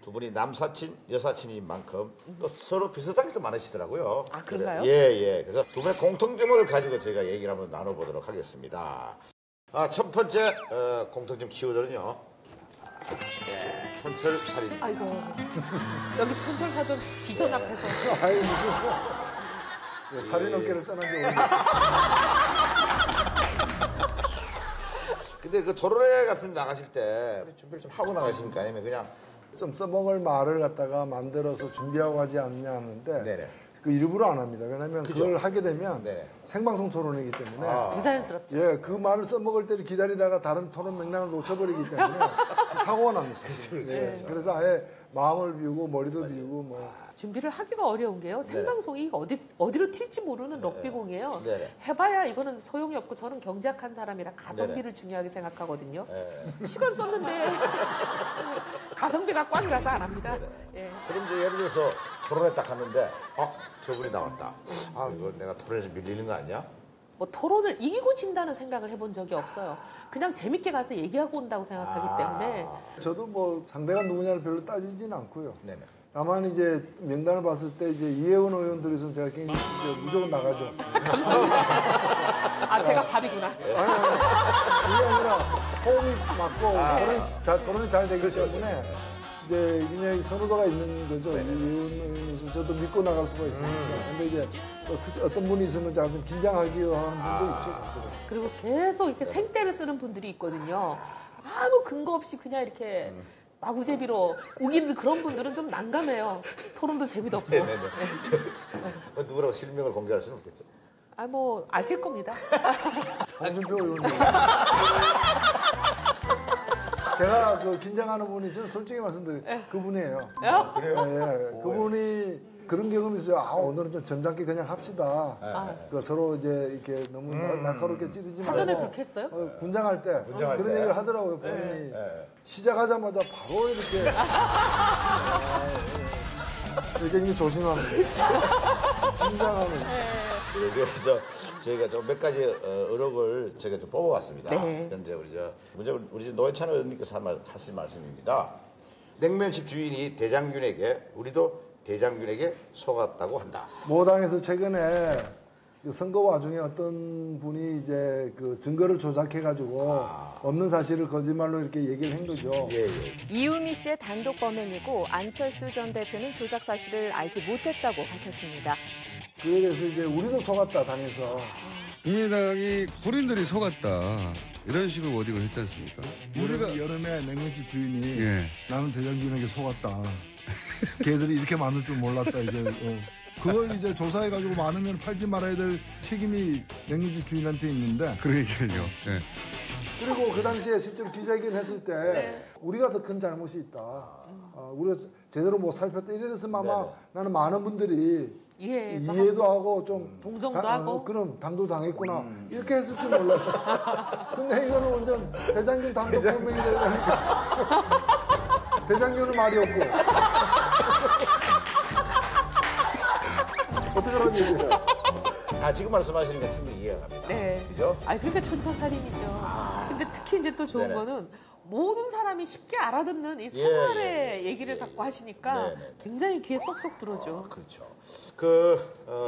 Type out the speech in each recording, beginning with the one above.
두 분이 남사친, 여사친인 만큼 또 서로 비슷한 게 좀 많으시더라고요. 아, 그런가요? 예. 그래서 두 분의 공통점을 가지고 저희가 얘기를 한번 나눠보도록 하겠습니다. 첫 번째 공통점 키워드는요. 촌철살인. 아이고, 여기 촌철사전 지전 앞에서. 아이 무슨 살인 업계를 떠난 지 오래됐어요. 근데 그 조론회 같은 데 나가실 때 준비를 좀 하고 나가십니까? 아니면 그냥 좀 써먹을 말을 갖다가 만들어서 준비하고 하지 않느냐 하는데 네네. 그 일부러 안 합니다. 왜냐하면 그걸 하게 되면 네네. 생방송 토론이기 때문에 부자연스럽죠. 예, 그 말을 써먹을 때를 기다리다가 다른 토론 맥락을 놓쳐버리기 때문에 사고가 납니다. 예, 그래서 아예 마음을 비우고 머리도 비우고 뭐 준비를 하기가 어려운 게요. 생방송이 어디로 튈지 모르는 럭비공이에요. 네네. 해봐야 이거는 소용이 없고 저는 경제학한 사람이라 가성비를 중요하게 생각하거든요. 시간 썼는데 가성비가 꽝이라서 안 합니다. 예. 그럼 이제 예를 들어서 토론회 딱 갔는데 저분이 나왔다. 이거 내가 토론에서 밀리는 거 아니야? 뭐 토론을 이기고 진다는 생각을 해본 적이 없어요. 그냥 재밌게 가서 얘기하고 온다고 생각하기 때문에 저도 뭐 상대가 누구냐를 별로 따지지는 않고요. 네네. 다만 이제 명단을 봤을 때 이제 이혜원 의원들이 있으면 제가 굉장히 이제 무조건 나가죠. 제가 밥이구나. 아니, 그게 아니라 호흡이 맞고 토론이 잘 되기 때문에 이제 굉장히 선호도가 있는 거죠. 이혜원 의원이 있으면 저도 믿고 나갈 수가 있으니까. 근데 이제 어떤 분이 있으면 좀 긴장하기도 하는 분도 있죠, 사실은. 그리고 계속 이렇게 생떼를 쓰는 분들이 있거든요. 아무 근거 없이 그냥 이렇게 마구제비로 우기는 그런 분들은 좀 난감해요. 토론도 재미도 없고. 네네네. 누구라고 실명을 공개할 수는 없겠죠. 뭐 아실 겁니다. 홍준표 의원님. 제가 그 긴장하는 분이 저는 솔직히 말씀드려요. 그분이에요. 그래요? 예. 그분이 그런 경험이 있어요. 오늘은 좀 점잖게 그냥 합시다. 그 서로 이제 이렇게 너무 날카롭게 찌르지 말고. 사전에 그렇게 했어요? 분장할 때 분장할 그런 때. 얘기를 하더라고요. 본인이 시작하자마자 바로 이렇게 굉장히 조심합니다. 긴장하는. 그래서 저희가 좀 몇 가지 의혹을 저희가 좀 뽑아봤습니다. 네. 현재 우리 노회찬 의원님께서 하신 말씀입니다. 냉면집 주인이 대장균에게 우리도 대장균에게 속았다고 한다. 모당에서 최근에 그 선거 와중에 어떤 분이 이제 그 증거를 조작해가지고 없는 사실을 거짓말로 이렇게 얘기를 한 거죠. 예. 이유미 씨의 단독 범행이고 안철수 전 대표는 조작 사실을 알지 못했다고 밝혔습니다. 그에 대해서 이제 우리도 속았다 당해서. 국민의당이 본인들이 속았다 이런 식으로 워딩을 했지 않습니까? 우리가 여름에 냉면집 주인이 예. 나는 대장균에게 속았다. 걔들이 이렇게 많을 줄 몰랐다 이제. 그걸 이제 조사해가지고 많으면 팔지 말아야 될 책임이 냉면집 주인한테 있는데. 그러니까요. 예. 그리고 그 당시에 실제로 기자회견 했을 때 우리가 더 큰 잘못이 있다. 우리가 제대로 못 살폈다. 이래서 아마 나는 많은 분들이 이해도 하고 좀 동정도 하고 그럼 당도 당했구나 이렇게 했을지 몰라요. 근데 이거는 완전 대장균 단독 범행이 되니까 대장균은 말이 없고 어떻게 그런 얘기예요? 지금 말씀하시는 건 충분히 이해가 갑니다. 네. 그죠? 그러니까 촌철살인이죠. 근데 특히 이제 또 좋은 네네. 거는 모든 사람이 쉽게 알아듣는 이 생활의 얘기를 갖고 하시니까 굉장히 귀에 쏙쏙 들어오죠. 그렇죠.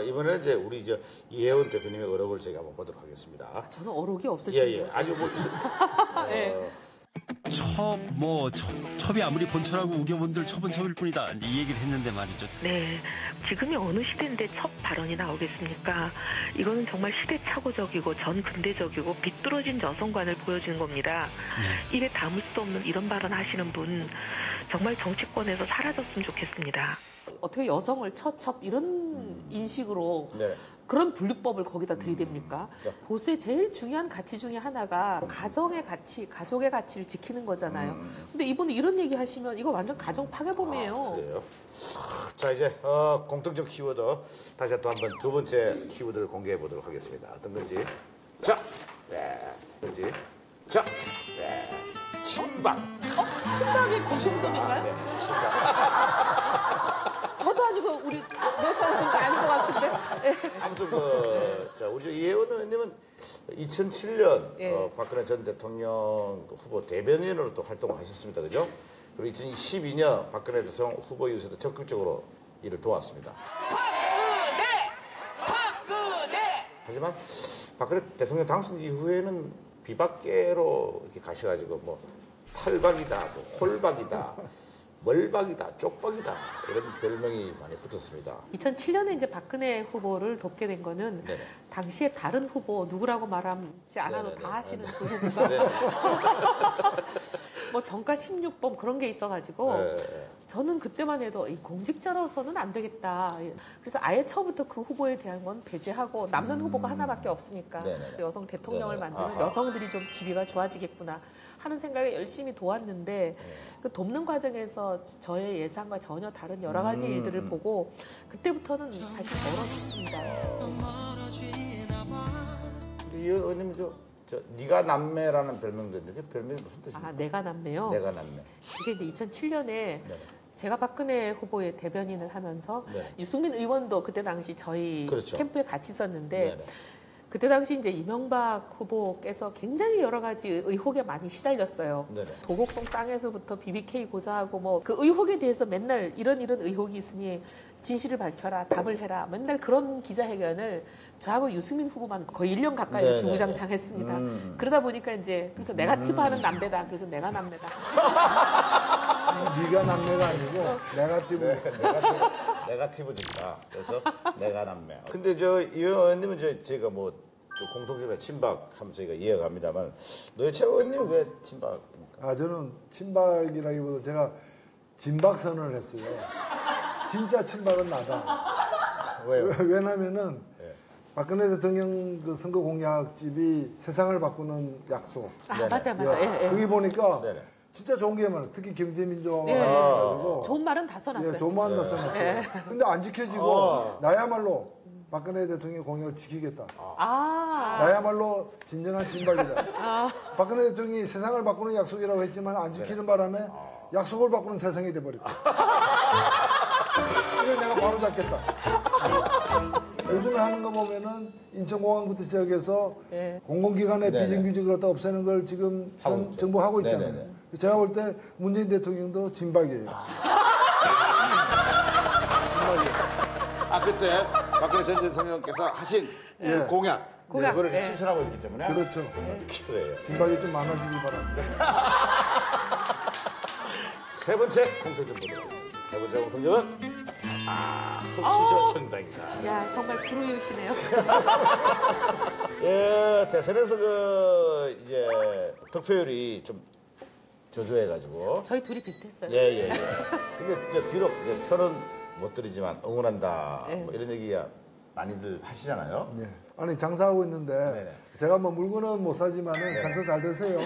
이번에는 이제 우리 이혜원 대표님의 의혹을 제가 한번 보도록 하겠습니다. 저는 어록이 없을 예. 텐데. 아주 네. 첩이 아무리 본처라고 우겨본들 첩은 첩일 뿐이다. 이 얘기를 했는데 말이죠. 네, 지금이 어느 시대인데 첩 발언이 나오겠습니까? 이거는 정말 시대착오적이고 전근대적이고 비뚤어진 여성관을 보여주는 겁니다. 입에 담을 수 없는 이런 발언 하시는 분 정말 정치권에서 사라졌으면 좋겠습니다. 어떻게 여성을 처첩 이런 인식으로 네. 그런 분류법을 거기다 들이댑니까? 보수의 제일 중요한 가치 중에 하나가 가정의 가치, 가족의 가치를 지키는 거잖아요. 근데 이분은 이런 얘기 하시면 이거 완전 가정 파괴범이에요. 그래요? 자, 이제 공통점 키워드 다시 또 한번 두 번째 키워드를 공개해 보도록 하겠습니다. 어떤 건지. 자, 건지. 자, 친박. 친박이 공통점인가요? 네, 친박. 저도 아니고 우리 노사는 아닌 것 같은데. 아무튼 우리 이혜원 의원님은 2007년 예. 박근혜 전 대통령 후보 대변인으로 또 활동을 하셨습니다, 그죠? 그리고 2012년 박근혜 대통령 후보 이후에도 적극적으로 이를 도왔습니다. 하지만 박근혜 대통령 당선 이후에는 비박계로 이렇게 가셔가지고 뭐 탈박이다, 뭐 홀박이다, 멀박이다, 쪽박이다 이런 별명이 많이 붙었습니다. 2007년에 이제 박근혜 후보를 돕게 된 거는 네네. 당시에 다른 후보 누구라고 말하지 않아도 네네네. 다 아시는 그 후보가 네네. 뭐 정가 16범 그런 게 있어가지고 네. 저는 그때만 해도 이 공직자로서는 안 되겠다. 그래서 아예 처음부터 그 후보에 대한 건 배제하고 남는 후보가 하나밖에 없으니까 네네네. 여성 대통령을 네네. 만드는 아하. 여성들이 좀 지위가 좋아지겠구나 하는 생각에 열심히 도왔는데 그 돕는 과정에서 저의 예상과 전혀 다른 여러 가지 일들을 보고 그때부터는 사실 멀어졌습니다. 이 의원님 저 네가 남매라는 별명도 있는데 그 별명이 무슨 뜻입니까? 아, 내가 남매요? 내가 남매. 이게 이제 2007년에 제가 박근혜 후보의 대변인을 하면서 네. 유승민 의원도 그때 당시 저희 그렇죠. 캠프에 같이 있었는데 네네. 그때 당시 이제 이명박 후보께서 굉장히 여러 가지 의혹에 많이 시달렸어요. 네네. 도곡동 땅에서부터 BBK 고사하고 뭐 그 의혹에 대해서 맨날 이런 의혹이 있으니 진실을 밝혀라, 답을 해라. 맨날 그런 기자회견을 저하고 유승민 후보만 거의 1년 가까이 네네. 주구장창했습니다. 그러다 보니까 이제 그래서 네가티브하는 남배다. 그래서 내가 남매다. 네가 남매가 아니고 네가티브. 네가티브니까 그래서 내가 남매. 근데 이 의원님은 제가 뭐 공통점에 친박하면 저희가 이해갑니다만 노회찬 의원님 왜 친박입니까? 아 저는 친박이라기보다 제가 진박 선언을 했어요. 진짜 친박은 나다. 왜요? 왜냐면은 네. 박근혜 대통령 그 선거 공약집이 세상을 바꾸는 약속. 아, 네네. 맞아. 예. 거기 보니까 네네. 진짜 좋은 게 많아요. 특히 경제민주화가 예. 해가지고 좋은 말은 다 써놨어요. 좋은 말은 다 써놨어요. 근데 안 지켜지고 나야말로 박근혜 대통령의 공약을 지키겠다. 나야말로 진정한 진박이다. 박근혜 대통령이 세상을 바꾸는 약속이라고 했지만 안 지키는 바람에 약속을 바꾸는 세상이 돼버렸다. 이걸 내가 바로 잡겠다. 요즘에 하는 거 보면은 인천공항부터 시작해서 공공기관의 네네. 비정규직을 갖다 없애는 걸 지금 하고 현 있죠. 정부 하고 있잖아요. 네네네. 제가 볼 때 문재인 대통령도 진박이에요. 그때 박근혜 전 대통령께서 하신 공약 그거를 실천하고 있기 때문에 그렇죠. 그래요. 진박이 좀 많아지길 바랍니다. 세 번째 공통점 보도록 하겠습니다. 세 번째 공통점은 흑수저 정당이다. 야, 정말 불우이시네요. 예, 대선에서 이제 득표율이 좀 저조해가지고 저희 둘이 비슷했어요. 예. 근데 이제 비록 이제 표는 못 드리지만 응원한다 뭐 이런 얘기가 많이들 하시잖아요. 네. 아니 장사하고 있는데 네네. 제가 뭐 물건은 못 사지만은 장사 잘 되세요.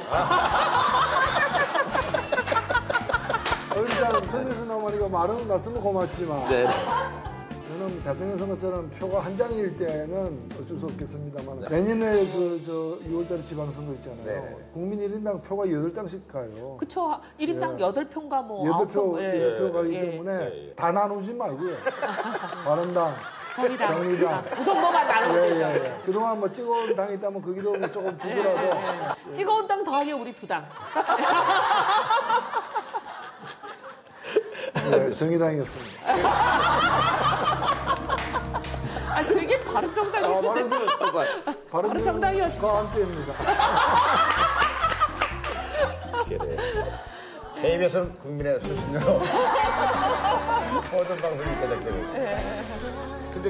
일단 선에서 나오니까 말씀은 고맙지만 저는 대통령 선거처럼 표가 한 장일 때는 어쩔 수 없겠습니다만 내년에 6월달에 지방선거 있잖아요. 네네. 국민 1인당 표가 8장씩 가요. 그쵸. 1인당 8표인가 뭐 8표 9표. 가기 때문에 다 나누지 말고요. 바른당, 정의당. 그 정도만 나누면 되죠. 그동안 뭐 찍어온 당이 있다면 거기도 뭐 조금 주더라도 찍어온 당 더하기 우리 2당. 정의당이었습니다. 되게 바른정당이었는데. 바른정당이었습니다. 함께입니다. KBS는 국민의 수신료로 모든 방송이 제작되고 있습니다. 근데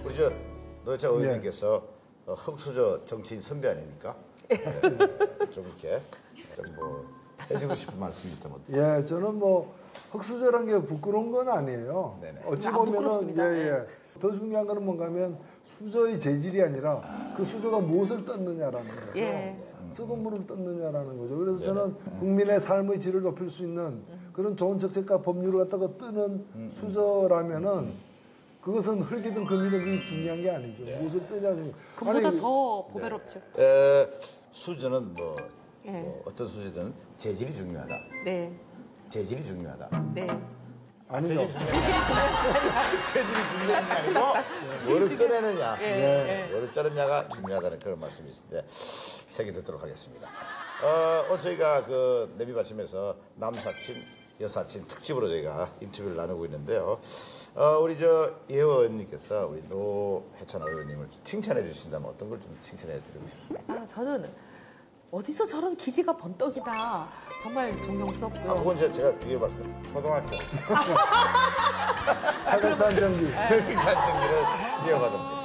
우리 노회찬 의원님께서 흑수저 정치인 선배 아닙니까? 좀 이렇게 좀 해주고 싶은 말씀이 있다면. 예, 저는 뭐 흑수저란 게 부끄러운 건 아니에요. 네네. 어찌 보면은 부끄럽습니다. 더 중요한 거는 뭔가 하면 수저의 재질이 아니라 그 수저가 무엇을 떴느냐라는 거예요. 썩은 물을 떴느냐라는 거죠. 그래서 저는 국민의 삶의 질을 높일 수 있는 그런 좋은 정책과 법률을 갖다가 뜨는 수저라면은 그것은 흙이든 금이든 그게 중요한 게 아니죠. 무엇을 뜨냐는 그보다 더 보배롭죠. 수저는 어떤 수저든 재질이 중요하다. 네. 재질이 중요하다. 네. 아니요. 재질이 중요한 게 아니고 뭐를 떠내느냐, 뭐를 떠느냐가 중요하다는 그런 말씀이 있는데 새겨 듣도록 하겠습니다. 오늘 저희가 내비 받침에서 남사친 여사친 특집으로 저희가 인터뷰를 나누고 있는데요. 우리 예원님께서 우리 노회찬 의원님을 칭찬해 주신다면 어떤 걸 좀 칭찬해 드리고 싶습니까? 저는 어디서 저런 기지가 번떡이나 정말 존경스럽고요. 그건 제가 뒤에 봤을 때 초등학교 태백산 전기. 태백산 전기를 이어가던데.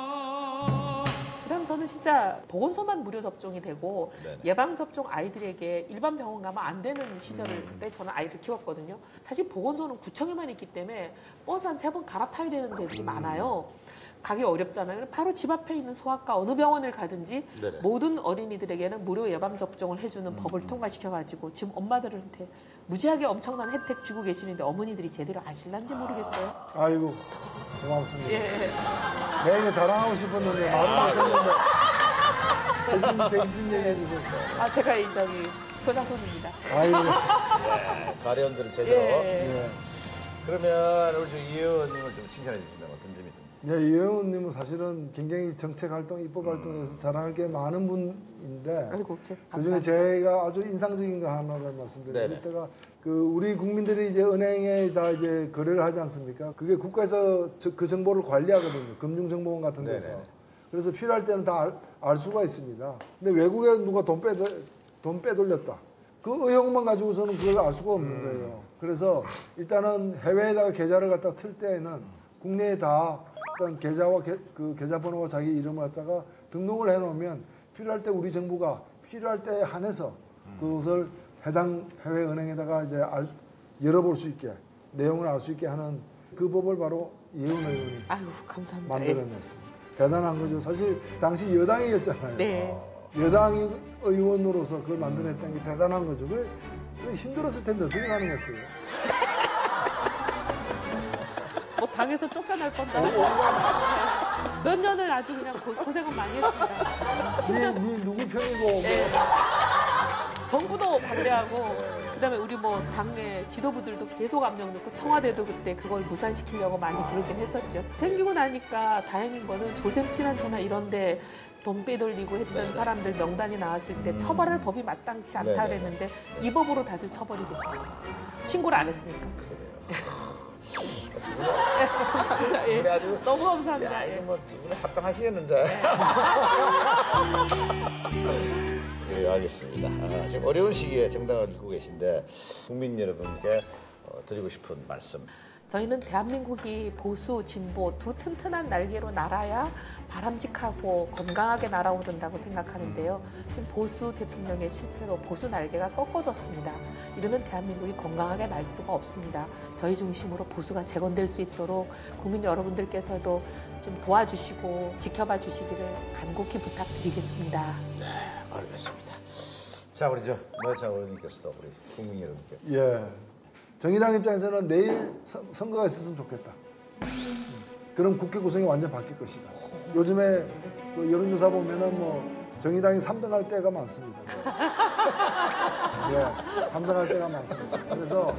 그다음 저는 진짜 보건소만 무료 접종이 되고 네네. 예방 접종 아이들에게 일반 병원 가면 안 되는 시절에 저는 아이를 키웠거든요. 사실 보건소는 구청에만 있기 때문에 버스 한 3번 갈아타야 되는 데들이 많아요. 가기 어렵잖아요. 바로 집 앞에 있는 소아과 어느 병원을 가든지 네네. 모든 어린이들에게는 무료 예방 접종을 해주는 법을 통과시켜가지고 지금 엄마들한테 무지하게 엄청난 혜택 주고 계시는데 어머니들이 제대로 아실란지 모르겠어요. 아이고 고맙습니다. 예. 내가 이거 자랑하고 싶었는데 말을 못했는데 대신 얘기해 주세요. 제가 이 효자손입니다. 아이고. 가련들을 제대로. 예. 그러면 우리 이 의원님을 좀 칭찬해 주신다면 어떤 점이 좀? 네, 이 의원님은 사실은 굉장히 정책 활동, 입법 활동에서 자랑할 게 많은 분인데 아이고, 그중에 제가 아주 인상적인 거 하나를 말씀드릴 때가 우리 국민들이 이제 은행에 다 이제 거래를 하지 않습니까? 그게 국가에서 그 정보를 관리하거든요. 금융정보원 같은 데서. 네네. 그래서 필요할 때는 다 알 수가 있습니다. 근데 외국에 누가 돈 빼돌렸다. 그 의혹만 가지고서는 그걸 알 수가 없는 거예요. 그래서 일단은 해외에다가 계좌를 갖다 틀 때에는 국내에 다 일단 계좌와 그 계좌번호와 자기 이름을 갖다가 등록을 해놓으면 필요할 때 우리 정부가 필요할 때에 한해서 그것을 해당 해외 은행에다가 이제 열어볼 수 있게 내용을 알 수 있게 하는 그 법을 바로 예원 의원이 아유, 감사합니다. 만들어냈습니다. 대단한 거죠. 사실 당시 여당이었잖아요. 네. 여당 의원으로서 그걸 만들어냈다는 게 대단한 거죠. 그게 힘들었을 텐데 어떻게 가능했어요? 뭐 당에서 쫓겨날 뻔다. 몇 년을 아주 그냥 고생은 많이 했습니다. 네 누구 편이고 정부도 반대하고 그다음에 우리 뭐 당내 지도부들도 계속 압력 넣고 청와대도 그때 그걸 무산시키려고 많이 그러긴 했었죠. 생기고 나니까 다행인 거는 조셉진한테나 이런데 돈 빼돌리고 했던 사람들 명단이 나왔을 때 처벌할 법이 마땅치 않다 그랬는데 이 법으로 다들 처벌이 됐습니다. 신고를 안 했으니까. 감사합니다. 예. 아주 너무 감사합니다. 야, 예. 이거 뭐 두 분이 합당하시겠는데. 네, 알겠습니다. 지금 어려운 시기에 정당을 이끌고 계신데 국민 여러분께 드리고 싶은 말씀. 저희는 대한민국이 보수, 진보 두 튼튼한 날개로 날아야 바람직하고 건강하게 날아오른다고 생각하는데요. 지금 보수 대통령의 실패로 보수 날개가 꺾어졌습니다. 이러면 대한민국이 건강하게 날 수가 없습니다. 저희 중심으로 보수가 재건될 수 있도록 국민 여러분들께서도 좀 도와주시고 지켜봐 주시기를 간곡히 부탁드리겠습니다. 네, 알겠습니다. 자, 우리 노회찬 의원님께서도 우리 국민 여러분께. 예. 정의당 입장에서는 내일 선거가 있었으면 좋겠다. 그럼 국회 구성이 완전 바뀔 것이다. 요즘에 그 여론조사 보면은 뭐 정의당이 3등할 때가 많습니다. 예, 3등할 때가 많습니다. 그래서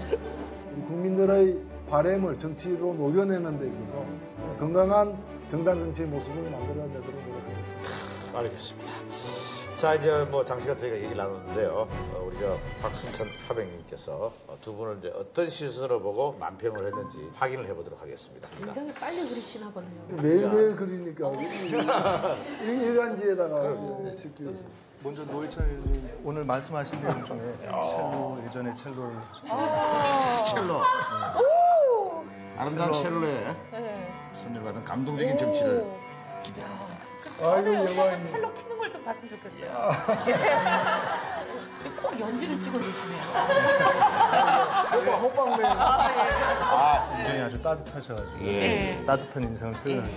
우리 국민들의 바램을 정치로 녹여내는 데 있어서 건강한 정당 정치의 모습을 만들어내도록 노력하겠습니다. 알겠습니다. 자, 이제 뭐 장시간 저희가 얘기를 나눴는데요. 우리 박순천 하백님께서 두 분을 이제 어떤 시선으로 보고 만평을 했는지 확인을 해보도록 하겠습니다. 굉장히 빨리 그리시나 보네요. 매일매일 그리니까 일간지에다가 싣고 있어요. 먼저 노회찬 의원님 오늘 말씀하신 내용 중에 첼로 예전에 첼로를 첼로. 아름다운 첼로에 손을 가던 감동적인 정치를 기대합니다. 아이고 저는 영광입니다. 첼로 키는 걸 좀 봤으면 좋겠어요. 꼭 연지를 찍어주시네요. 호빵맨. 인상이 아주 따뜻하셔가지고 예. 따뜻한 인상을 표현하고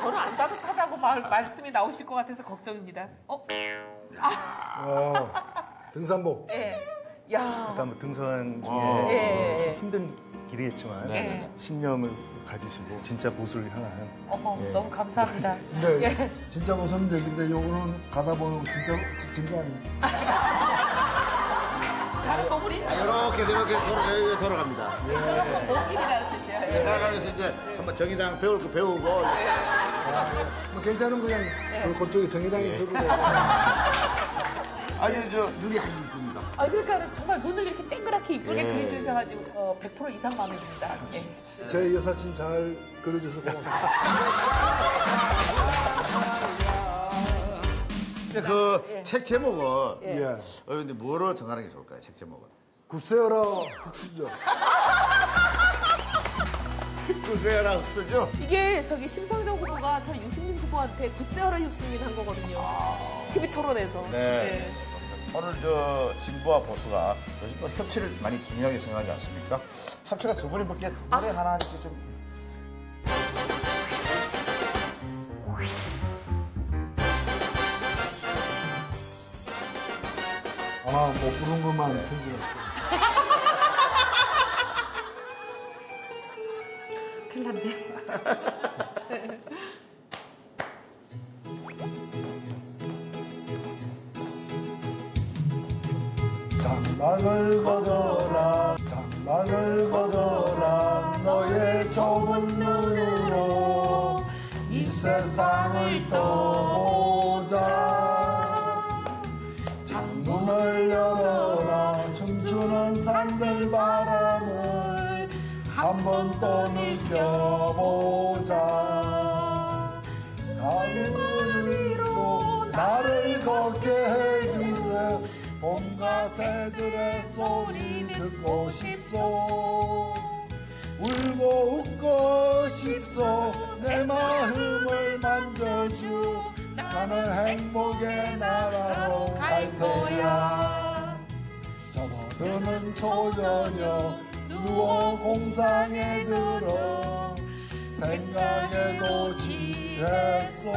저는 안 따뜻하다고 말씀이 나오실 것 같아서 걱정입니다. 등산복. 예. 야. 일단 뭐 등산 중에 예. 힘든 길이겠지만 네. 신념을 가지시고 진짜 보수를 향한 너무 감사합니다. 근데 진짜 무슨 얘기인데 요거는 가다 보면 진짜 아닙니다. 다른 거물이 이렇게 돌아갑니다. 목일이라는 뜻이에요. 지나가면서 이제 한번 정의당 배울 거 배우고. 뭐 괜찮은 그냥 그쪽에 정의당이 있어도 돼요. 아니 저 눈이 아주 이쁩니다. 아, 그러니까 정말 눈을 이렇게 땡그랗게 이쁘게 그려주셔가지고 100% 이상 마음에 듭니다. 예. 제 여사친 잘 그려줘서 고맙습니다. 그 책 제목은 예. 근데 뭐로 정하는 게 좋을까요? 책 제목은? 구세어라 흑수저. 구세어라 흑수저? 이게 저기 심상정 후보가 저 유승민 후보한테 굿세어라 유승민 한 거거든요. TV 토론에서. 네. 오늘 저 진보와 보수가 요즘 또 협치를 많이 중요하게 생각하지 않습니까? 합치가 두 분이 밖에 노래 하나 이렇게 좀 못 부른 것만 편집할게요. 큰일 났네. 장막을 걷어라 장막을 걷어라 너의 좁은 눈으로 이 세상을 떠보자 창문을 열어라 춤추는 산들 바람을 한 번 또 느껴보자 가을 위로 나를 걷게 해주세요 봄과 새들의 소리 듣고 싶소 울고 웃고 싶소 내 마음을 만져주 나는 행복의 나라로 갈 테야 접어드는 초저녁 누워 공상에 들어 생각에도 취했소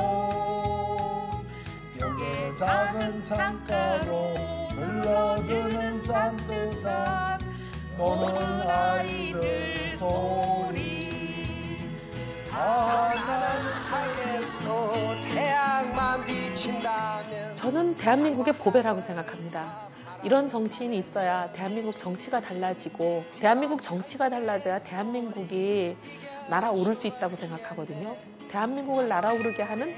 벽에 작은 창가로 흘러드는 산뜻한 노는 아이들 소리 난 살겠소 태양만 비친다면 저는 대한민국의 보배라고 생각합니다. 이런 정치인이 있어야 대한민국 정치가 달라지고 대한민국 정치가 달라져야 대한민국이 날아오를 수 있다고 생각하거든요. 대한민국을 날아오르게 하는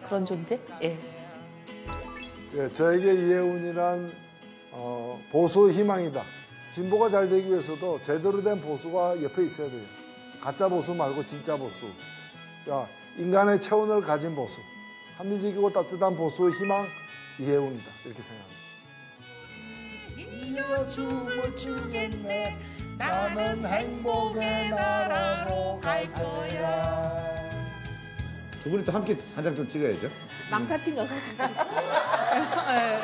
그런 존재? 예. 예, 저에게 이해운이란 보수의 희망이다. 진보가 잘 되기 위해서도 제대로 된 보수가 옆에 있어야 돼요. 가짜 보수 말고 진짜 보수. 인간의 체온을 가진 보수. 합리적이고 따뜻한 보수의 희망 이해운이다. 이렇게 생각합니다. 이어 춤을 추겠네. 나는 행복의 나라로 갈 거야. 두 분이 또 함께 한 장 좀 찍어야죠. 망사친 여성. 예.